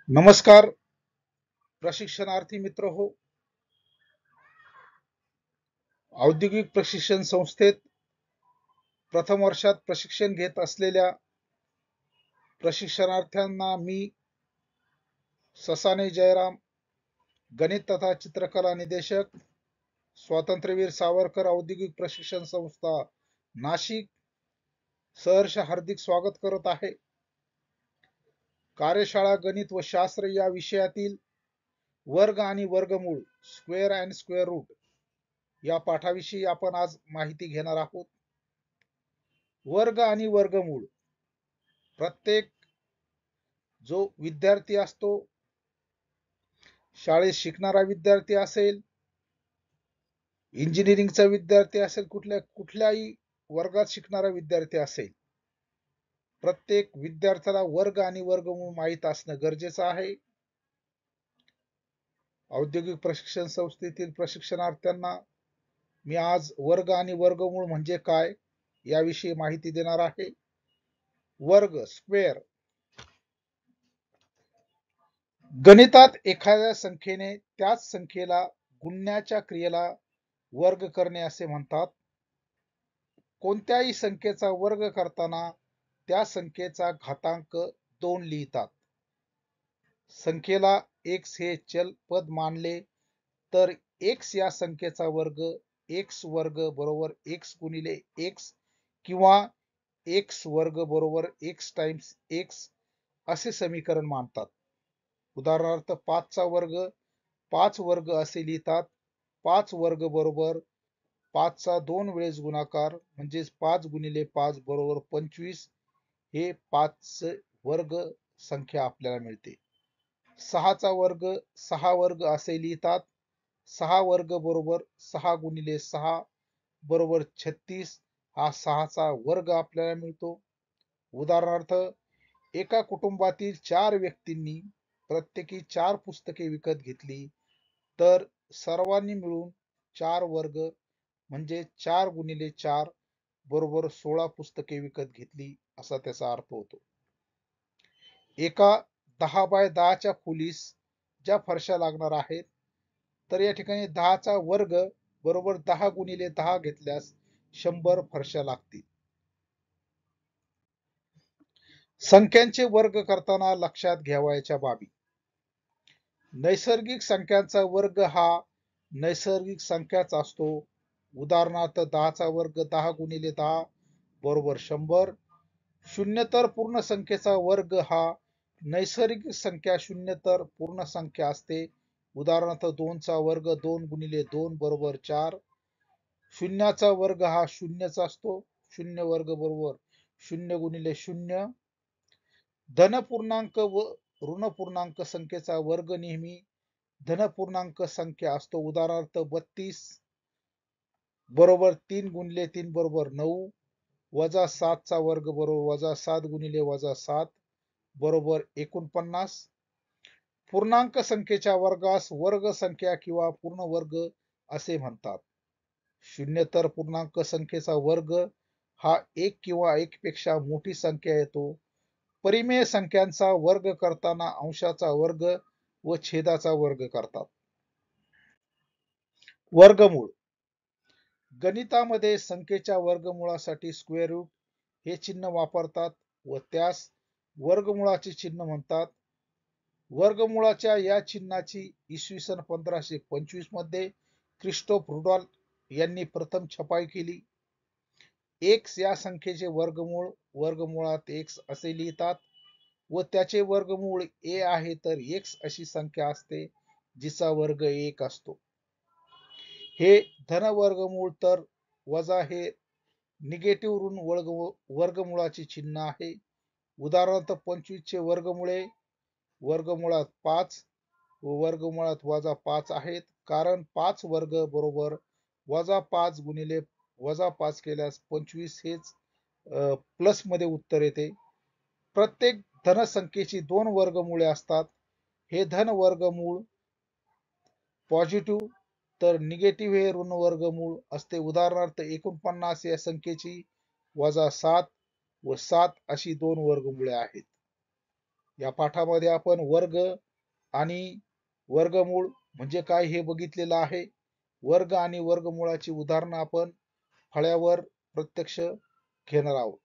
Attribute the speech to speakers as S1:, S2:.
S1: नमस्कार प्रशिक्षणार्थी मित्र हो. औद्योगिक प्रशिक्षण संस्थेत प्रथम वर्षात प्रशिक्षण घेत असलेल्या प्रशिक्षणार्थ्यांना मी ससाने जयराम, गणित तथा चित्रकला निदेशक, स्वातंत्र्यवीर सावरकर औद्योगिक प्रशिक्षण संस्था नाशिक सहर्ष हार्दिक स्वागत करत आहे. कार्यशाळा गणित व शास्त्र या विषयातील वर्ग आणि वर्गमूळ स्क्वेअर अँड स्क्वेअर रूट या पाठाविषयी आपण आज माहिती घेणार आहोत. वर्ग आणि वर्गमूळ प्रत्येक जो विद्यार्थी असतो, शाळेत शिकणारा विद्यार्थी असेल, इंजिनिअरिंगचा विद्यार्थी असेल, कुठल्याही वर्गात शिकणारा विद्यार्थी असेल, प्रत्येक विद्यार्थ्याला वर्ग आणि वर्गमूळ माहीत असणं गरजेचं आहे. औद्योगिक प्रशिक्षण संस्थेतील प्रशिक्षणार्थ्यांना मी आज वर्ग आणि वर्गमूळ म्हणजे काय याविषयी माहिती देणार आहे. वर्ग स्क्वेअर, गणितात एखाद्या संख्येने त्याच संख्येला गुणण्याच्या क्रियेला वर्ग करणे असे म्हणतात. कोणत्याही संख्येचा वर्ग करताना त्या संख्येचा घातांक 2 लिहितात. संख्येला x हे चल पद मानले तर x या संख्येचा वर्ग x वर्ग बरोबर x गुणिले x किंवा x वर्ग बरोबर x टाइम्स x असे समीकरण मानतात. उदाहरणार्थ 5 चा वर्ग 5 वर्ग असे लिहितात. 5 वर्ग बरोबर 5 चा 2 वेळेस गुणाकार म्हणजे 5 गुणिले 5 बरोबर 25 हे 5 वर्ग संख्या आपल्याला मिळते. 6 चा वर्ग 6 वर्ग असे लिहितात. 6 वर्ग बरोबर 6 गुणिले 6 बरोबर 36 हा 6 चा वर्ग आपल्याला मिळतो. उदाहरणार्थ एका कुटुंबातील 4 व्यक्तींनी प्रत्येकी 4 पुस्तके विकत घेतली तर सर्वांनी मिळून 4 वर्ग म्हणजे 4 गुणिले 4 बरोबर 16 पुस्तके विकत घेतली असा त्याचा अर्थ होतो. एका 10 बाय 10 च्या खोलीस ज्या फरशा लागणार आहेत तर या ठिकाणी 10 चा वर्ग बरोबर 10 गुणिले 10 घेतल्यास 100 फरशा लागतील. संख्यांचे वर्ग करताना लक्षात घ्यावयाच्या बाबी. नैसर्गिक संख्यांचा वर्ग हा नैसर्गिक संख्याच असतो. उदाहरणार्थ 10 चा वर्ग 10 गुणिले 10 बरोबर 100. शून्यतर पूर्ण संख्येचा वर्ग हा नैसर्गिक संख्या शून्यतर पूर्ण संख्या असते. उदाहरणार्थ 2 चा वर्ग 2 गुणिले 2 बरोबर 4. शून्याचा वर्ग हा शून्यच असतो. शून्य वर्ग बरोबर 0 गुणिले 0. धन पूर्णांक व ऋण पूर्णांक संख्येचा वर्ग नेहमी धन पूर्णांक संख्या असतो. उदाहरणार्थ 32 बरोबर 3 गुणिले 3 बरोबर 9. वजा 7 चा वर्ग बरोबर वजा 7 गुणिले वजा 7 बरोबर 49. पूर्णांक संख्येच्या वर्गास वर्ग संख्या किंवा पूर्ण वर्ग असे म्हणतात. शून्यतर पूर्णांक संख्येचा वर्ग हा 1 किंवा 1 पेक्षा मोठी संख्या येतो. परिमेय संख्यांचा वर्ग करताना अंशाचा वर्ग व छेदाचा वर्ग करतात. वर्गमूळ, गणितामध्ये संख्येच्या वर्गमूळासाठी स्क्वेअर रूट हे चिन्ह वापरतात व त्यास वर्गमूळाचे चिन्ह म्हणतात. वर्गमूळाच्या या चिन्हाची इसवी सन 1525 मध्ये क्रिस्टोफ रुडॉल्फ यांनी प्रथम छपाई केली. x या संख्येचे वर्गमूळ वर्गमुळात x असे लिहितात व त्याचे वर्गमूळ a आहे तर x अशी संख्या असते जिचा वर्ग 1 असतो. हे धन वर्गमूळ तर वजा हे निगेटिव्ह ऋण वर्गमूळाचे चिन्ह आहे. उदाहरणार्थ 25 चे वर्गमुळे वर्गमुळात 5 व वर्गमुळात वजा 5 आहेत कारण 5 वर्ग बरोबर वजा 5 गुणिले वजा 5 केल्यास 25 हेच प्लस मध्ये उत्तर येते. प्रत्येक धन संख्येची 2 वर्गमुळे असतात. हे धन वर्गमूळ पॉझिटिव्ह तर निगेटिव्ह हे ऋण वर्गमूळ असते. उदाहरणार्थ 49 या संख्येची वजा 7 व 7 अशी 2 वर्गमुळे आहेत. या पाठामध्ये आपण वर्ग आणि वर्गमूळ म्हणजे काय हे बघितलेलं आहे. वर्ग आणि वर्गमूळाची उदाहरणं आपण फळ्यावर प्रत्यक्ष घेणार आहोत.